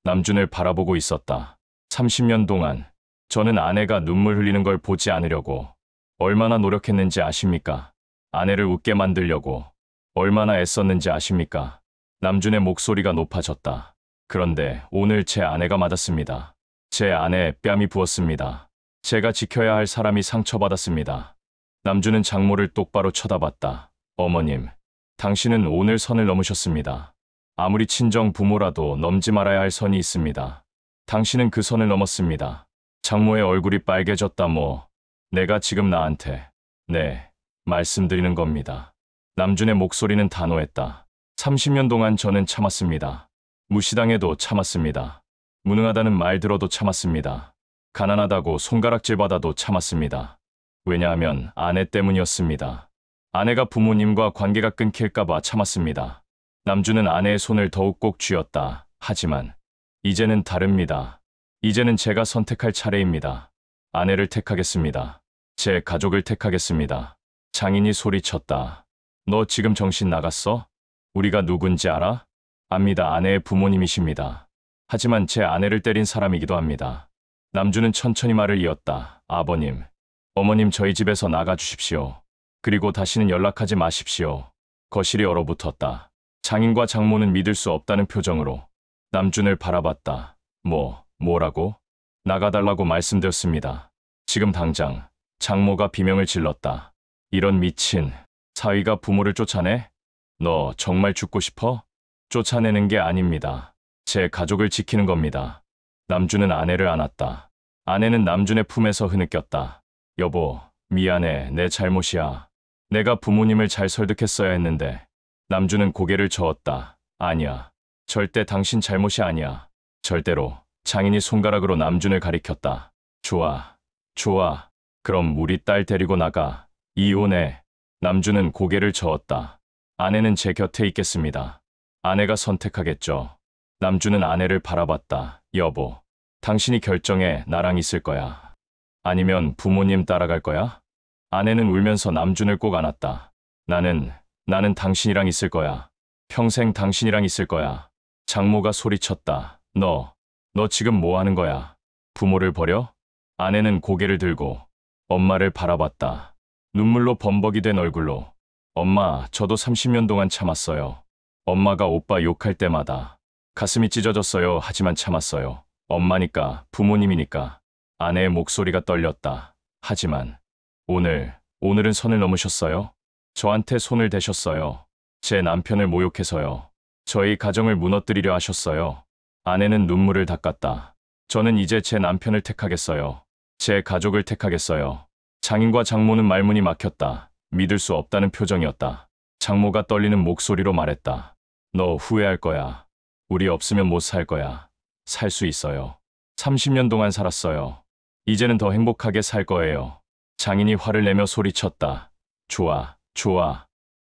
남준을 바라보고 있었다. 30년 동안 저는 아내가 눈물 흘리는 걸 보지 않으려고 얼마나 노력했는지 아십니까? 아내를 웃게 만들려고 얼마나 애썼는지 아십니까? 남준의 목소리가 높아졌다. 그런데 오늘 제 아내가 맞았습니다. 제 아내에 뺨이 부었습니다. 제가 지켜야 할 사람이 상처받았습니다. 남준은 장모를 똑바로 쳐다봤다. 어머님, 당신은 오늘 선을 넘으셨습니다. 아무리 친정 부모라도 넘지 말아야 할 선이 있습니다. 당신은 그 선을 넘었습니다. 장모의 얼굴이 빨개졌다. 내가 지금 나한테 네, 말씀드리는 겁니다. 남준의 목소리는 단호했다. 30년 동안 저는 참았습니다. 무시당해도 참았습니다. 무능하다는 말 들어도 참았습니다. 가난하다고 손가락질 받아도 참았습니다. 왜냐하면 아내 때문이었습니다. 아내가 부모님과 관계가 끊길까봐 참았습니다. 남주는 아내의 손을 더욱 꼭 쥐었다. 하지만 이제는 다릅니다. 이제는 제가 선택할 차례입니다. 아내를 택하겠습니다. 제 가족을 택하겠습니다. 장인이 소리쳤다. 너 지금 정신 나갔어? 우리가 누군지 알아? 압니다. 아내의 부모님이십니다. 하지만 제 아내를 때린 사람이기도 합니다. 남주는 천천히 말을 이었다. 아버님, 어머님 저희 집에서 나가주십시오. 그리고 다시는 연락하지 마십시오. 거실이 얼어붙었다. 장인과 장모는 믿을 수 없다는 표정으로 남준을 바라봤다. 뭐라고? 나가달라고 말씀드렸습니다. 지금 당장. 장모가 비명을 질렀다. 이런 미친, 사위가 부모를 쫓아내? 너 정말 죽고 싶어? 쫓아내는 게 아닙니다. 제 가족을 지키는 겁니다. 남준은 아내를 안았다. 아내는 남준의 품에서 흐느꼈다. 여보, 미안해. 내 잘못이야. 내가 부모님을 잘 설득했어야 했는데. 남준은 고개를 저었다. 아니야. 절대 당신 잘못이 아니야. 절대로. 장인이 손가락으로 남준을 가리켰다. 좋아. 그럼 우리 딸 데리고 나가. 이혼해. 남주는 고개를 저었다. 아내는 제 곁에 있겠습니다. 아내가 선택하겠죠. 남주는 아내를 바라봤다. 여보, 당신이 결정해. 나랑 있을 거야. 아니면 부모님 따라갈 거야? 아내는 울면서 남준을 꼭 안았다. 나는 당신이랑 있을 거야. 평생 당신이랑 있을 거야. 장모가 소리쳤다. 너 지금 뭐 하는 거야? 부모를 버려? 아내는 고개를 들고 엄마를 바라봤다. 눈물로 범벅이 된 얼굴로. 엄마, 저도 30년 동안 참았어요. 엄마가 오빠 욕할 때마다 가슴이 찢어졌어요. 하지만 참았어요. 엄마니까, 부모님이니까. 아내의 목소리가 떨렸다. 하지만 오늘은 선을 넘으셨어요. 저한테 손을 대셨어요. 제 남편을 모욕해서요. 저희 가정을 무너뜨리려 하셨어요. 아내는 눈물을 닦았다. 저는 이제 제 남편을 택하겠어요. 제 가족을 택하겠어요. 장인과 장모는 말문이 막혔다. 믿을 수 없다는 표정이었다. 장모가 떨리는 목소리로 말했다. 너 후회할 거야. 우리 없으면 못 살 거야. 살 수 있어요. 30년 동안 살았어요. 이제는 더 행복하게 살 거예요. 장인이 화를 내며 소리쳤다. 좋아.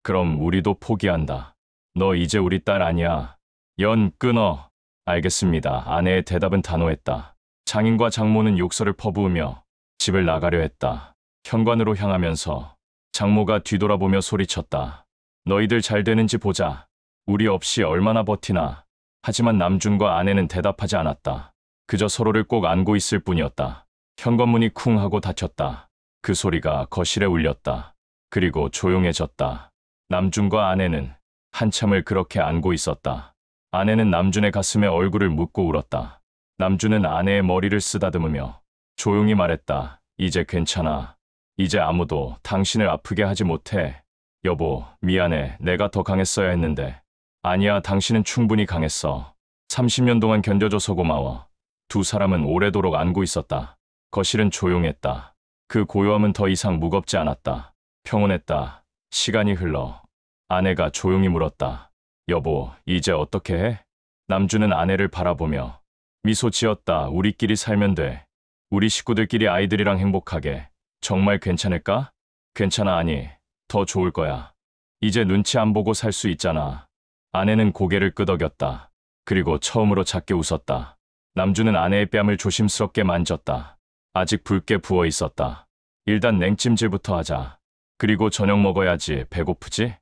그럼 우리도 포기한다. 너 이제 우리 딸 아니야. 연 끊어. 알겠습니다. 아내의 대답은 단호했다. 장인과 장모는 욕설을 퍼부으며 집을 나가려 했다. 현관으로 향하면서 장모가 뒤돌아보며 소리쳤다. 너희들 잘 되는지 보자. 우리 없이 얼마나 버티나. 하지만 남준과 아내는 대답하지 않았다. 그저 서로를 꼭 안고 있을 뿐이었다. 현관문이 쿵 하고 닫혔다. 그 소리가 거실에 울렸다. 그리고 조용해졌다. 남준과 아내는 한참을 그렇게 안고 있었다. 아내는 남준의 가슴에 얼굴을 묻고 울었다. 남준은 아내의 머리를 쓰다듬으며 조용히 말했다. 이제 괜찮아. 이제 아무도 당신을 아프게 하지 못해. 여보, 미안해. 내가 더 강했어야 했는데. 아니야, 당신은 충분히 강했어. 30년 동안 견뎌줘서 고마워. 두 사람은 오래도록 안고 있었다. 거실은 조용했다. 그 고요함은 더 이상 무겁지 않았다. 평온했다. 시간이 흘러 아내가 조용히 물었다. 여보, 이제 어떻게 해? 남주는 아내를 바라보며 미소 지었다. 우리끼리 살면 돼. 우리 식구들끼리 아이들이랑 행복하게. 정말 괜찮을까? 괜찮아. 아니, 더 좋을 거야. 이제 눈치 안 보고 살 수 있잖아. 아내는 고개를 끄덕였다. 그리고 처음으로 작게 웃었다. 남주는 아내의 뺨을 조심스럽게 만졌다. 아직 붉게 부어 있었다. 일단 냉찜질부터 하자. 그리고 저녁 먹어야지. 배고프지?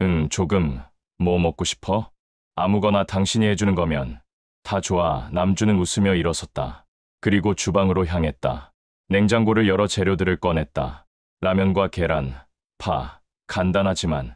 응, 조금. 뭐 먹고 싶어? 아무거나 당신이 해주는 거면. 다 좋아. 남주는 웃으며 일어섰다. 그리고 주방으로 향했다. 냉장고를 열어 재료들을 꺼냈다. 라면과 계란, 파, 간단하지만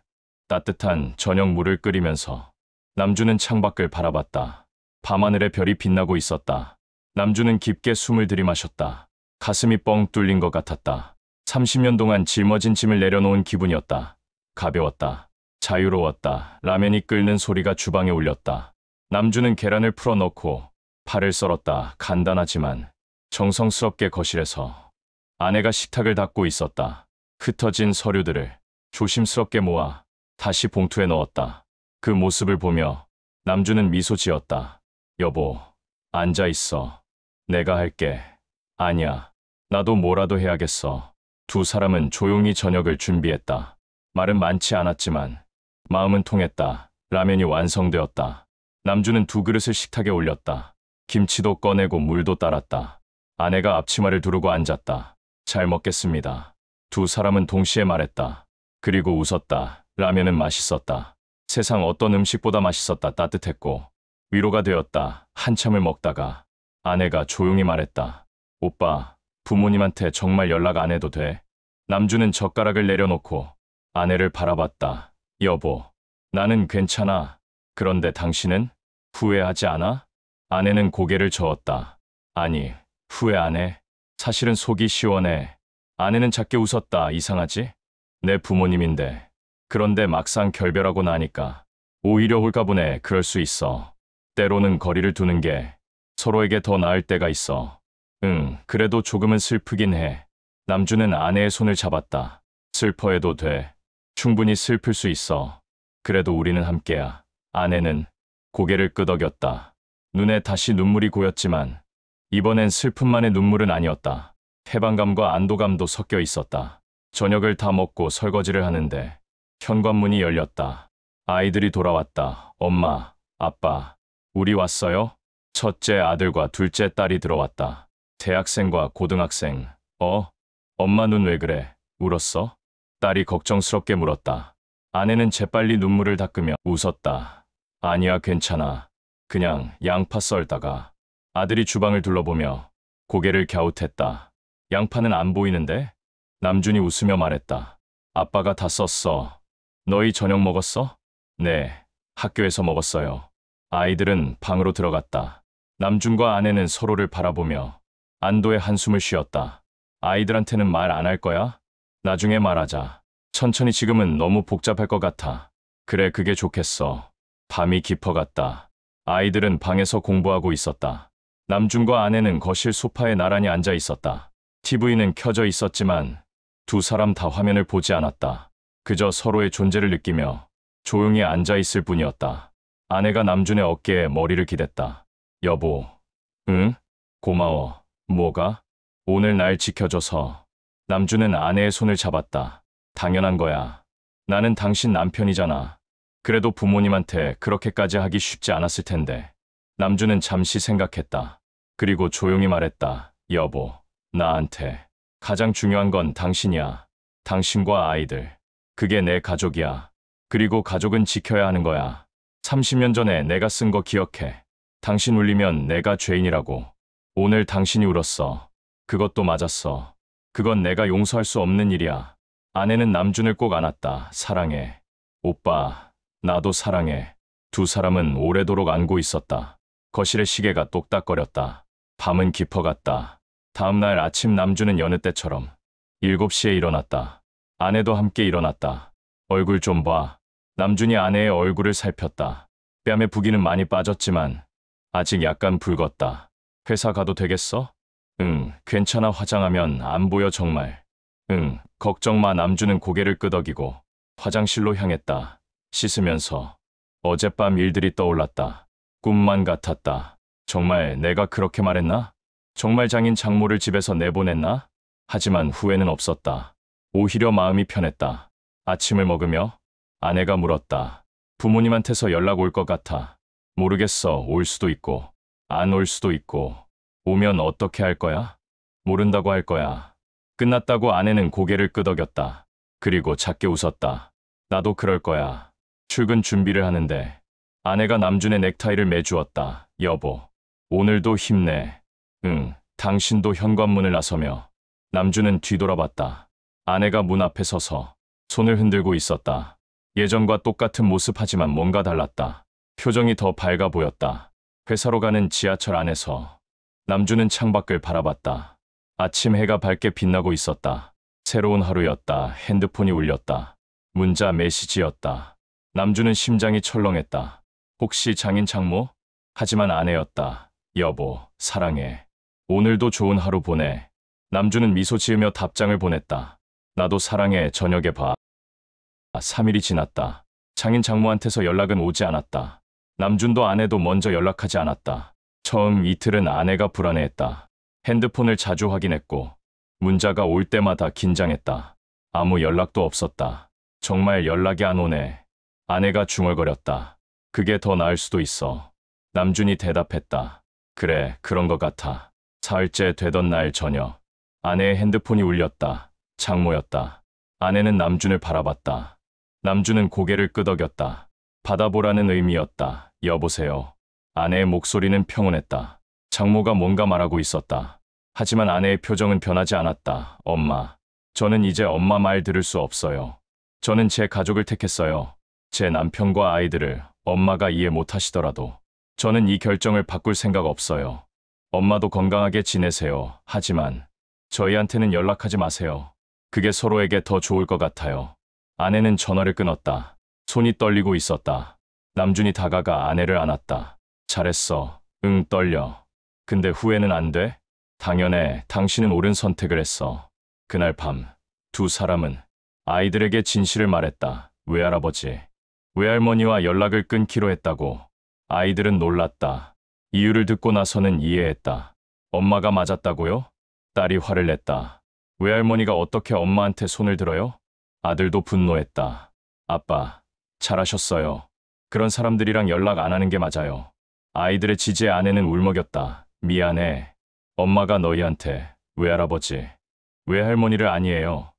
따뜻한 저녁 물을 끓이면서 남주는 창밖을 바라봤다. 밤하늘에 별이 빛나고 있었다. 남주는 깊게 숨을 들이마셨다. 가슴이 뻥 뚫린 것 같았다. 30년 동안 짊어진 짐을 내려놓은 기분이었다. 가벼웠다. 자유로웠다. 라면이 끓는 소리가 주방에 울렸다. 남주는 계란을 풀어넣고 파를 썰었다. 간단하지만 정성스럽게 거실에서 아내가 식탁을 닦고 있었다. 흩어진 서류들을 조심스럽게 모아 다시 봉투에 넣었다. 그 모습을 보며 남주는 미소 지었다. 여보, 앉아 있어. 내가 할게. 아니야. 나도 뭐라도 해야겠어. 두 사람은 조용히 저녁을 준비했다. 말은 많지 않았지만 마음은 통했다. 라면이 완성되었다. 남주는 두 그릇을 식탁에 올렸다. 김치도 꺼내고 물도 따랐다. 아내가 앞치마를 두르고 앉았다. 잘 먹겠습니다. 두 사람은 동시에 말했다. 그리고 웃었다. 라면은 맛있었다. 세상 어떤 음식보다 맛있었다. 따뜻했고 위로가 되었다. 한참을 먹다가 아내가 조용히 말했다. 오빠, 부모님한테 정말 연락 안 해도 돼? 남주는 젓가락을 내려놓고 아내를 바라봤다. 여보, 나는 괜찮아. 그런데 당신은? 후회하지 않아? 아내는 고개를 저었다. 아니, 후회 안 해. 사실은 속이 시원해. 아내는 작게 웃었다. 이상하지? 내 부모님인데. 그런데 막상 결별하고 나니까 오히려 홀가분해. 그럴 수 있어. 때로는 거리를 두는 게 서로에게 더 나을 때가 있어. 응, 그래도 조금은 슬프긴 해. 남주는 아내의 손을 잡았다. 슬퍼해도 돼. 충분히 슬플 수 있어. 그래도 우리는 함께야. 아내는 고개를 끄덕였다. 눈에 다시 눈물이 고였지만 이번엔 슬픔만의 눈물은 아니었다. 해방감과 안도감도 섞여 있었다. 저녁을 다 먹고 설거지를 하는데 현관문이 열렸다. 아이들이 돌아왔다. 엄마, 아빠, 우리 왔어요? 첫째 아들과 둘째 딸이 들어왔다. 대학생과 고등학생. 엄마 눈 왜 그래? 울었어? 딸이 걱정스럽게 물었다. 아내는 재빨리 눈물을 닦으며 웃었다. 아니야, 괜찮아. 그냥 양파 썰다가. 아들이 주방을 둘러보며 고개를 갸웃했다. 양파는 안 보이는데? 남준이 웃으며 말했다. 아빠가 다 썼어. 너희 저녁 먹었어? 네, 학교에서 먹었어요. 아이들은 방으로 들어갔다. 남준과 아내는 서로를 바라보며 안도의 한숨을 쉬었다. 아이들한테는 말 안 할 거야? 나중에 말하자. 천천히, 지금은 너무 복잡할 것 같아. 그래, 그게 좋겠어. 밤이 깊어갔다. 아이들은 방에서 공부하고 있었다. 남준과 아내는 거실 소파에 나란히 앉아 있었다. TV는 켜져 있었지만 두 사람 다 화면을 보지 않았다. 그저 서로의 존재를 느끼며 조용히 앉아 있을 뿐이었다. 아내가 남준의 어깨에 머리를 기댔다. 여보. 응? 고마워. 뭐가? 오늘 날 지켜줘서. 남준은 아내의 손을 잡았다. 당연한 거야. 나는 당신 남편이잖아. 그래도 부모님한테 그렇게까지 하기 쉽지 않았을 텐데. 남준은 잠시 생각했다. 그리고 조용히 말했다. 여보, 나한테 가장 중요한 건 당신이야. 당신과 아이들. 그게 내 가족이야. 그리고 가족은 지켜야 하는 거야. 30년 전에 내가 쓴 거 기억해. 당신 울리면 내가 죄인이라고. 오늘 당신이 울었어. 그것도 맞았어. 그건 내가 용서할 수 없는 일이야. 아내는 남준을 꼭 안았다. 사랑해. 오빠, 나도 사랑해. 두 사람은 오래도록 안고 있었다. 거실의 시계가 똑딱거렸다. 밤은 깊어갔다. 다음 날 아침 남준은 여느 때처럼 7시에 일어났다. 아내도 함께 일어났다. 얼굴 좀 봐. 남준이 아내의 얼굴을 살폈다. 뺨에 부기는 많이 빠졌지만 아직 약간 붉었다. 회사 가도 되겠어? 응, 괜찮아. 화장하면 안 보여 정말. 응, 걱정 마. 남준은 고개를 끄덕이고 화장실로 향했다. 씻으면서 어젯밤 일들이 떠올랐다. 꿈만 같았다. 정말 내가 그렇게 말했나? 정말 장인 장모를 집에서 내보냈나? 하지만 후회는 없었다. 오히려 마음이 편했다. 아침을 먹으며 아내가 물었다. 부모님한테서 연락 올 것 같아. 모르겠어. 올 수도 있고 안 올 수도 있고. 오면 어떻게 할 거야? 모른다고 할 거야. 끝났다고 아내는 고개를 끄덕였다. 그리고 작게 웃었다. 나도 그럴 거야. 출근 준비를 하는데 아내가 남준의 넥타이를 매주었다. 여보, 오늘도 힘내. 응, 당신도. 현관문을 나서며 남준은 뒤돌아봤다. 아내가 문 앞에 서서 손을 흔들고 있었다. 예전과 똑같은 모습 하지만 뭔가 달랐다. 표정이 더 밝아 보였다. 회사로 가는 지하철 안에서 남준은 창밖을 바라봤다. 아침 해가 밝게 빛나고 있었다. 새로운 하루였다. 핸드폰이 울렸다. 문자 메시지였다. 남준은 심장이 철렁했다. 혹시 장인 장모? 하지만 아내였다. 여보, 사랑해. 오늘도 좋은 하루 보내. 남준은 미소 지으며 답장을 보냈다. 나도 사랑해. 저녁에 봐. 3일이 지났다. 장인 장모한테서 연락은 오지 않았다. 남준도 아내도 먼저 연락하지 않았다. 처음 이틀은 아내가 불안해했다. 핸드폰을 자주 확인했고 문자가 올 때마다 긴장했다. 아무 연락도 없었다. 정말 연락이 안 오네. 아내가 중얼거렸다. 그게 더 나을 수도 있어. 남준이 대답했다. 그래, 그런 것 같아. 사흘째 되던 날 저녁 아내의 핸드폰이 울렸다. 장모였다. 아내는 남준을 바라봤다. 남준은 고개를 끄덕였다. 받아보라는 의미였다. 여보세요. 아내의 목소리는 평온했다. 장모가 뭔가 말하고 있었다. 하지만 아내의 표정은 변하지 않았다. 엄마, 저는 이제 엄마 말 들을 수 없어요. 저는 제 가족을 택했어요. 제 남편과 아이들을. 엄마가 이해 못하시더라도 저는 이 결정을 바꿀 생각 없어요. 엄마도 건강하게 지내세요. 하지만 저희한테는 연락하지 마세요. 그게 서로에게 더 좋을 것 같아요. 아내는 전화를 끊었다. 손이 떨리고 있었다. 남준이 다가가 아내를 안았다. 잘했어. 응, 떨려. 근데 후회는 안 돼? 당연해. 당신은 옳은 선택을 했어. 그날 밤 두 사람은 아이들에게 진실을 말했다. 외할아버지, 외할머니와 연락을 끊기로 했다고. 아이들은 놀랐다. 이유를 듣고 나서는 이해했다. 엄마가 맞았다고요? 딸이 화를 냈다. 외할머니가 어떻게 엄마한테 손을 들어요? 아들도 분노했다. 아빠, 잘하셨어요. 그런 사람들이랑 연락 안 하는 게 맞아요. 아이들의 지지에 아내는 울먹였다. 미안해. 엄마가 너희한테 외할아버지, 외할머니를 아니에요.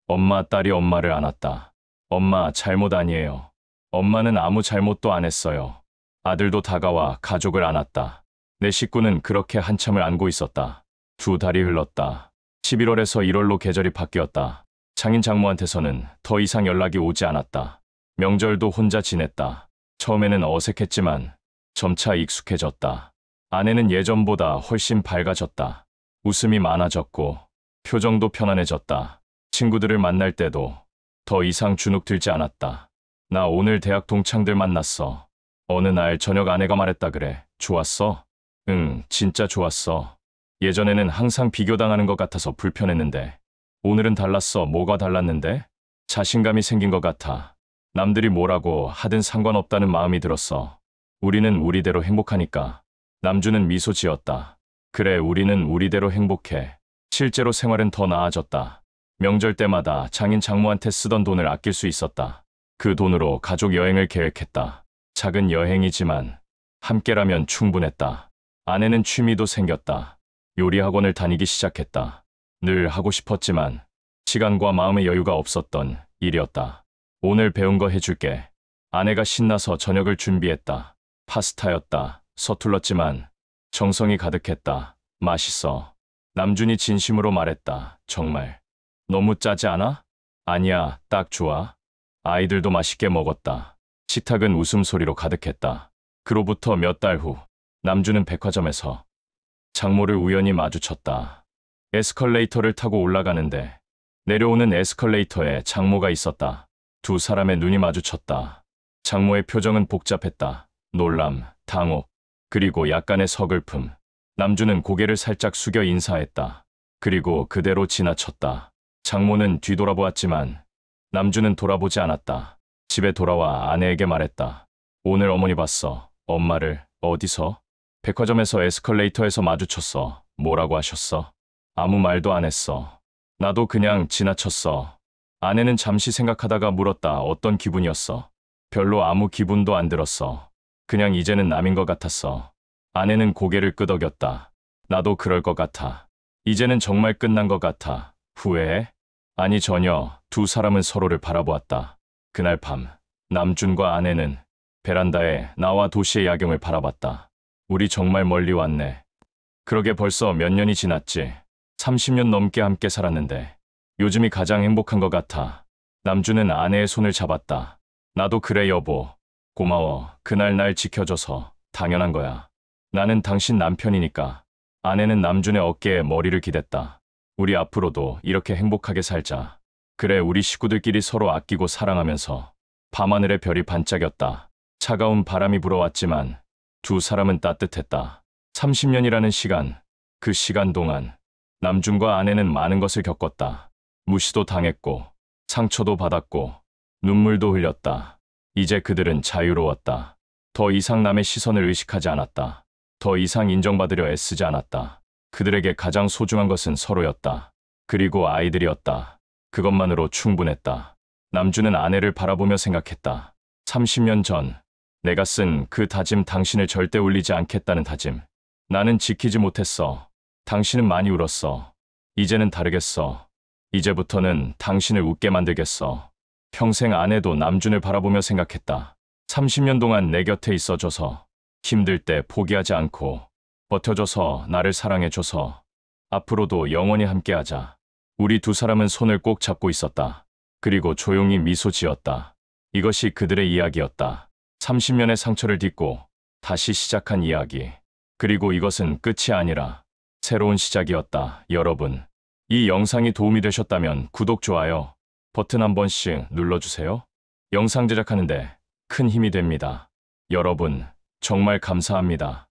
엄마 딸이 엄마를 안았다. 엄마 잘못 아니에요. 엄마는 아무 잘못도 안 했어요. 아들도 다가와 가족을 안았다. 내 식구는 그렇게 한참을 안고 있었다. 2달이 흘렀다. 11월에서 1월로 계절이 바뀌었다. 장인 장모한테서는 더 이상 연락이 오지 않았다. 명절도 혼자 지냈다. 처음에는 어색했지만 점차 익숙해졌다. 아내는 예전보다 훨씬 밝아졌다. 웃음이 많아졌고 표정도 편안해졌다. 친구들을 만날 때도 더 이상 주눅 들지 않았다. 나 오늘 대학 동창들 만났어. 어느 날 저녁 아내가 말했다 그래. 좋았어? 응, 진짜 좋았어. 예전에는 항상 비교당하는 것 같아서 불편했는데 오늘은 달랐어. 뭐가 달랐는데? 자신감이 생긴 것 같아. 남들이 뭐라고 하든 상관없다는 마음이 들었어. 우리는 우리대로 행복하니까. 남주는 미소 지었다. 그래, 우리는 우리대로 행복해. 실제로 생활은 더 나아졌다. 명절 때마다 장인 장모한테 쓰던 돈을 아낄 수 있었다. 그 돈으로 가족 여행을 계획했다. 작은 여행이지만 함께라면 충분했다. 아내는 취미도 생겼다. 요리 학원을 다니기 시작했다. 늘 하고 싶었지만 시간과 마음의 여유가 없었던 일이었다. 오늘 배운 거 해줄게. 아내가 신나서 저녁을 준비했다. 파스타였다. 서툴렀지만 정성이 가득했다. 맛있어. 남준이 진심으로 말했다. 정말. 너무 짜지 않아? 아니야, 딱 좋아. 아이들도 맛있게 먹었다. 식탁은 웃음소리로 가득했다. 그로부터 몇 달 후, 남준은 백화점에서 장모를 우연히 마주쳤다. 에스컬레이터를 타고 올라가는데 내려오는 에스컬레이터에 장모가 있었다. 두 사람의 눈이 마주쳤다. 장모의 표정은 복잡했다. 놀람, 당혹, 그리고 약간의 서글픔. 남준은 고개를 살짝 숙여 인사했다. 그리고 그대로 지나쳤다. 장모는 뒤돌아보았지만 남준은 돌아보지 않았다. 집에 돌아와 아내에게 말했다. 오늘 어머니 봤어. 엄마를. 어디서? 백화점에서 에스컬레이터에서 마주쳤어. 뭐라고 하셨어? 아무 말도 안 했어. 나도 그냥 지나쳤어. 아내는 잠시 생각하다가 물었다. 어떤 기분이었어? 별로 아무 기분도 안 들었어. 그냥 이제는 남인 것 같았어. 아내는 고개를 끄덕였다. 나도 그럴 것 같아. 이제는 정말 끝난 것 같아. 후회해? 아니 전혀. 두 사람은 서로를 바라보았다. 그날 밤, 남준과 아내는 베란다에 나와 도시의 야경을 바라봤다. 우리 정말 멀리 왔네. 그러게 벌써 몇 년이 지났지. 30년 넘게 함께 살았는데 요즘이 가장 행복한 것 같아. 남준은 아내의 손을 잡았다. 나도 그래 여보. 고마워. 그날 날 지켜줘서. 당연한 거야. 나는 당신 남편이니까. 아내는 남준의 어깨에 머리를 기댔다. 우리 앞으로도 이렇게 행복하게 살자. 그래, 우리 식구들끼리 서로 아끼고 사랑하면서. 밤하늘의 별이 반짝였다. 차가운 바람이 불어왔지만 두 사람은 따뜻했다. 30년이라는 시간, 그 시간 동안 남준과 아내는 많은 것을 겪었다. 무시도 당했고 상처도 받았고 눈물도 흘렸다. 이제 그들은 자유로웠다. 더 이상 남의 시선을 의식하지 않았다. 더 이상 인정받으려 애쓰지 않았다. 그들에게 가장 소중한 것은 서로였다. 그리고 아이들이었다. 그것만으로 충분했다. 남준은 아내를 바라보며 생각했다. 30년 전 내가 쓴 그 다짐, 당신을 절대 울리지 않겠다는 다짐. 나는 지키지 못했어. 당신은 많이 울었어. 이제는 다르겠어. 이제부터는 당신을 웃게 만들겠어. 평생 아내도 남준을 바라보며 생각했다. 30년 동안 내 곁에 있어줘서, 힘들 때 포기하지 않고 버텨줘서, 나를 사랑해줘서 앞으로도 영원히 함께하자. 우리 두 사람은 손을 꼭 잡고 있었다. 그리고 조용히 미소 지었다. 이것이 그들의 이야기였다. 30년의 상처를 딛고 다시 시작한 이야기. 그리고 이것은 끝이 아니라 새로운 시작이었다. 여러분, 이 영상이 도움이 되셨다면 구독, 좋아요 버튼 한 번씩 눌러주세요. 영상 제작하는데 큰 힘이 됩니다. 여러분, 정말 감사합니다.